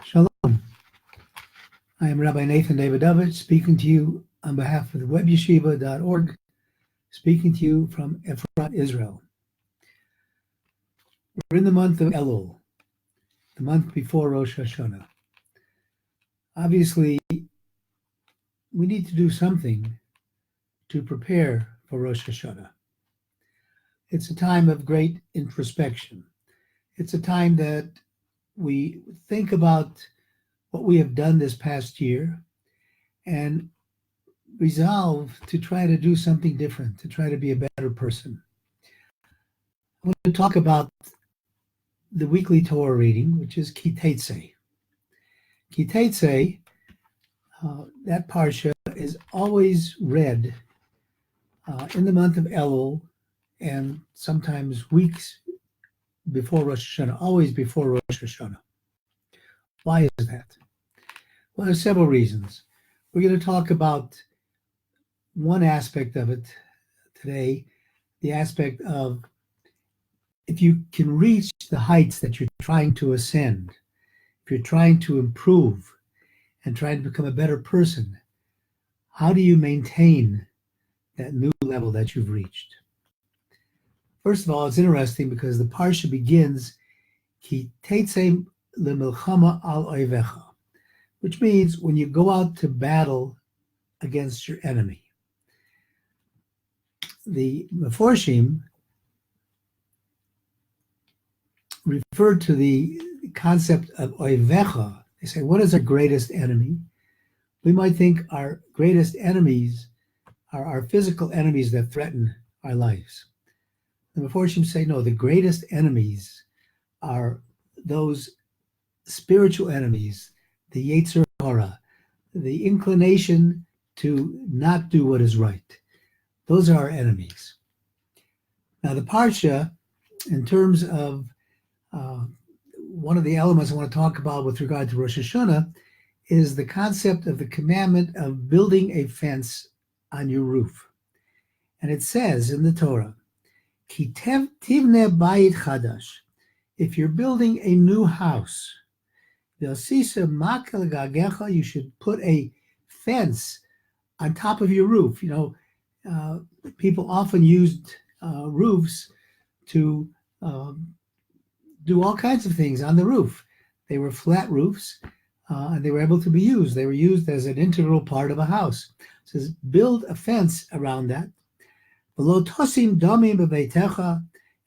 Shalom. I am Rabbi Nathan Davidovich, speaking to you on behalf of the webyeshiva.org, speaking to you from Efrat, Israel. We're in the month of Elul, the month before Rosh Hashona. Obviously, we need to do something to prepare for Rosh Hashona. It's a time of great introspection. It's a time that we think about what we have done this past year and resolve to try to do something different, to try to be a better person. I want to talk about the weekly Torah reading, which is Ki Teitze. Ki Teitze, that Parsha is always read in the month of Elul and sometimes weeks before Rosh Hashona, always before Rosh Hashona. Why is that? Well, there's several reasons. We're going to talk about one aspect of it today, the aspect of if you can reach the heights that you're trying to ascend, if you're trying to improve and trying to become a better person, how do you maintain that new level that you've reached? First of all, it's interesting because the Parsha begins, Ki Teitze Lemilchama al Oivecha, which means when you go out to battle against your enemy. The Meforshim refer to the concept of Oivecha. They say, what is our greatest enemy? We might think our greatest enemies are our physical enemies that threaten our lives. The Meforshim say, no, the greatest enemies are those spiritual enemies, the Yetzer Hara, the inclination to not do what is right. Those are our enemies. Now, the Parsha, in terms of one of the elements I want to talk about with regard to Rosh Hashona, is the concept of the commandment of building a fence on your roof. And it says in the Torah, Ki tivne bayit chadash, if you're building a new house, you should put a fence on top of your roof. People often used roofs to do all kinds of things on the roof. They were flat roofs, and they were able to be used. They were used as an integral part of a house. It says, build a fence around that. And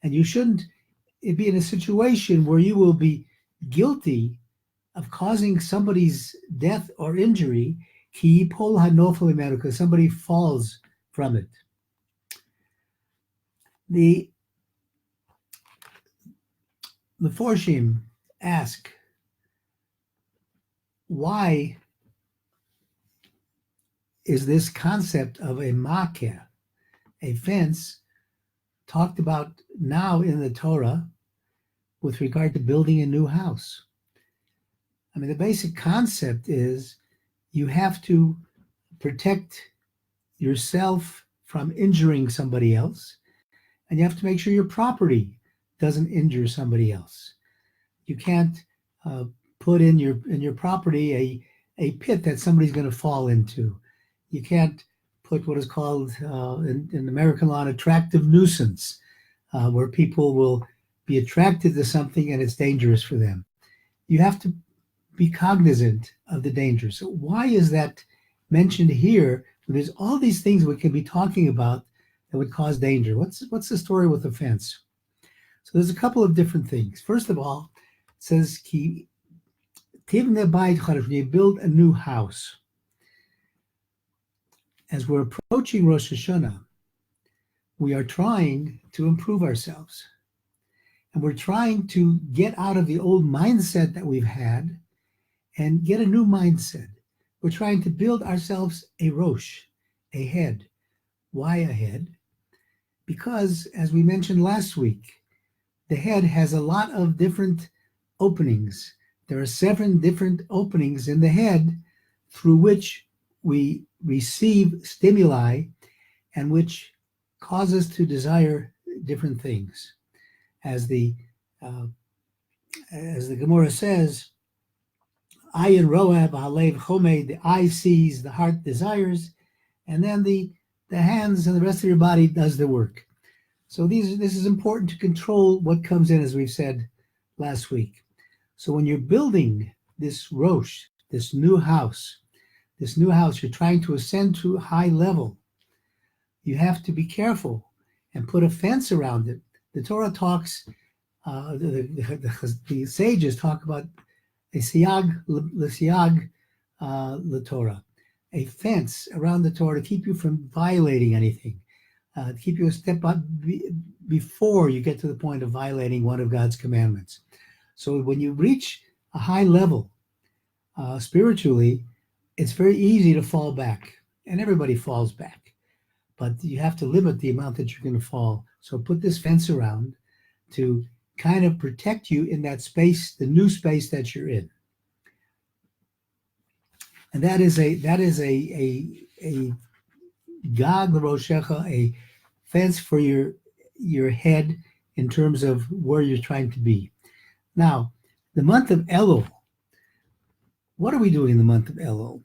you shouldn't be in a situation where you will be guilty of causing somebody's death or injury, because somebody falls from it. The Meforshim ask, why is this concept of a makeh, a fence, talked about now in the Torah with regard to building a new house? I mean, the basic concept is you have to protect yourself from injuring somebody else, and you have to make sure your property doesn't injure somebody else. You can't put in your property a pit that somebody's going to fall into. You can't put what is called in American law an attractive nuisance, where people will be attracted to something and it's dangerous for them. You have to be cognizant of the danger. So why is that mentioned here? There's all these things we could be talking about that would cause danger. What's the story with the fence? So there's a couple of different things. First of all, it says, Ki tivne bayit chadash, when you build a new house. As we're approaching Rosh Hashona, we are trying to improve ourselves. And we're trying to get out of the old mindset that we've had and get a new mindset. We're trying to build ourselves a rosh, a head. Why a head? Because, as we mentioned last week, the head has a lot of different openings. There are 7 different openings in the head through which we receive stimuli and which cause us to desire different things. As the Gemara says, Ayin roeh v'halev chomed, the eye sees, the heart desires, and then the hands and the rest of your body does the work. So this is important to control what comes in, as we've said last week. So when you're building this Rosh, this new house, you're trying to ascend to a high level, you have to be careful and put a fence around it. The Torah talks, the sages talk about a siyag l'siyag l'Torah, a fence around the Torah to keep you from violating anything, to keep you a step up before you get to the point of violating one of God's commandments. So when you reach a high level spiritually, it's very easy to fall back, and everybody falls back. But you have to limit the amount that you're going to fall. So put this fence around to kind of protect you in that space, the new space that you're in. And that is a gag l'roshecha, a fence for your head in terms of where you're trying to be. Now, the month of Elul, what are we doing in the month of Elul?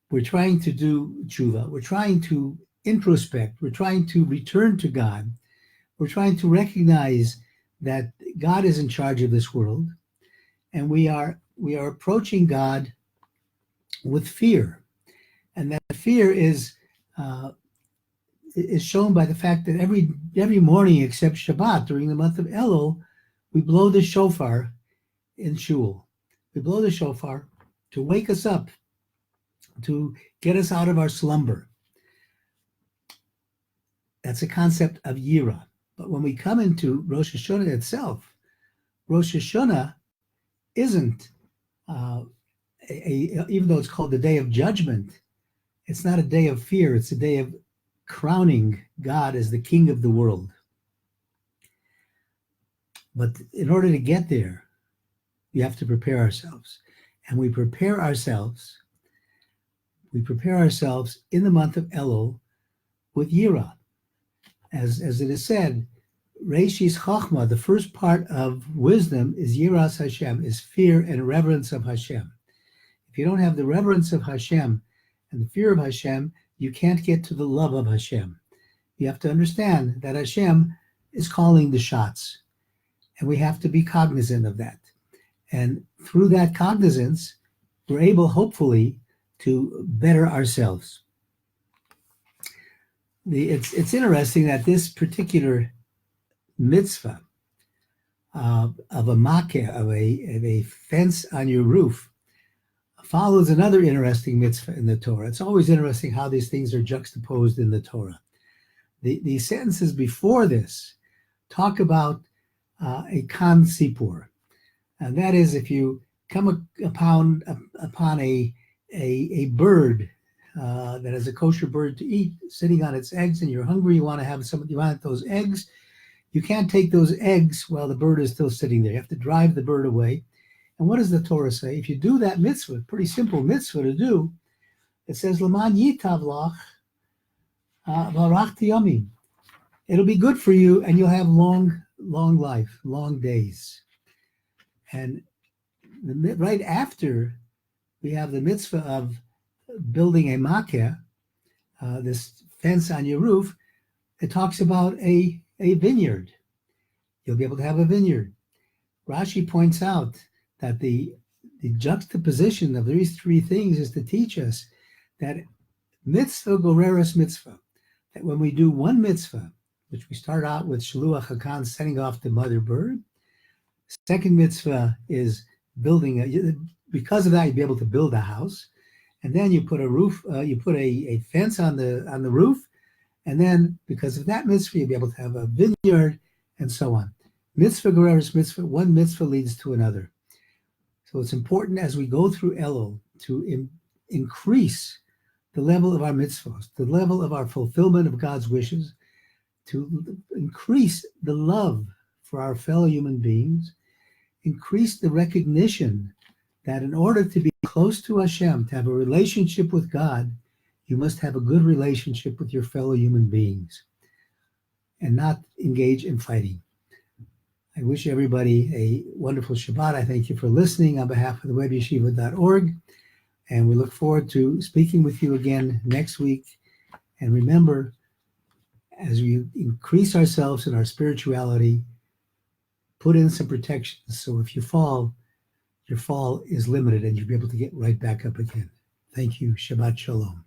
We're trying to do tshuva. We're trying to introspect. We're trying to return to God. We're trying to recognize that God is in charge of this world, and we are approaching God with fear, and that fear is shown by the fact that every morning except Shabbat during the month of Elul, we blow the shofar in shul. We blow the shofar to wake us up, to get us out of our slumber. That's a concept of yira. But when we come into Rosh Hashona itself, Rosh Hashona isn't, even though it's called the Day of Judgment, it's not a day of fear. It's a day of crowning God as the King of the world. But in order to get there, we have to prepare ourselves. And we prepare ourselves in the month of Elul with Yira. As it is said, Reishis Chachma, the first part of wisdom is Yiras Hashem, is fear and reverence of Hashem. If you don't have the reverence of Hashem and the fear of Hashem, you can't get to the love of Hashem. You have to understand that Hashem is calling the shots, and we have to be cognizant of that. And through that cognizance, we're able, hopefully, to better ourselves. It's interesting that this particular mitzvah of a makeh, of a fence on your roof, follows another interesting mitzvah in the Torah. It's always interesting how these things are juxtaposed in the Torah. The sentences before this talk about a kan sipur, and that is if you come upon a bird that is a kosher bird to eat, sitting on its eggs, and you're hungry, you want those eggs. You can't take those eggs while the bird is still sitting there. You have to drive the bird away. And what does the Torah say? If you do that mitzvah, pretty simple mitzvah to do, it says, L'man yitav lach v'arachti yamim. It'll be good for you, and you'll have long life, long days. And right after, we have the mitzvah of building a makeh, this fence on your roof. It talks about a vineyard. You'll be able to have a vineyard. Rashi points out that the juxtaposition of these three things is to teach us that mitzvah goreres mitzvah, that when we do one mitzvah, which we start out with Shaluach HaKan, setting off the mother bird, second mitzvah is building, because of that, you'll be able to build a house. And then you put a roof, you put a fence on the roof, and then because of that mitzvah, you'll be able to have a vineyard, and so on. Mitzvah goreres mitzvah, one mitzvah leads to another. So it's important as we go through Elul to increase the level of our mitzvahs, the level of our fulfillment of God's wishes, to increase the love for our fellow human beings, increase the recognition that in order to be close to Hashem, to have a relationship with God, you must have a good relationship with your fellow human beings and not engage in fighting. I wish everybody a wonderful Shabbat. I thank you for listening on behalf of the webyeshiva.org. And we look forward to speaking with you again next week. And remember, as we increase ourselves in our spirituality, put in some protections. So if you fall, your fall is limited and you'll be able to get right back up again. Thank you. Shabbat Shalom.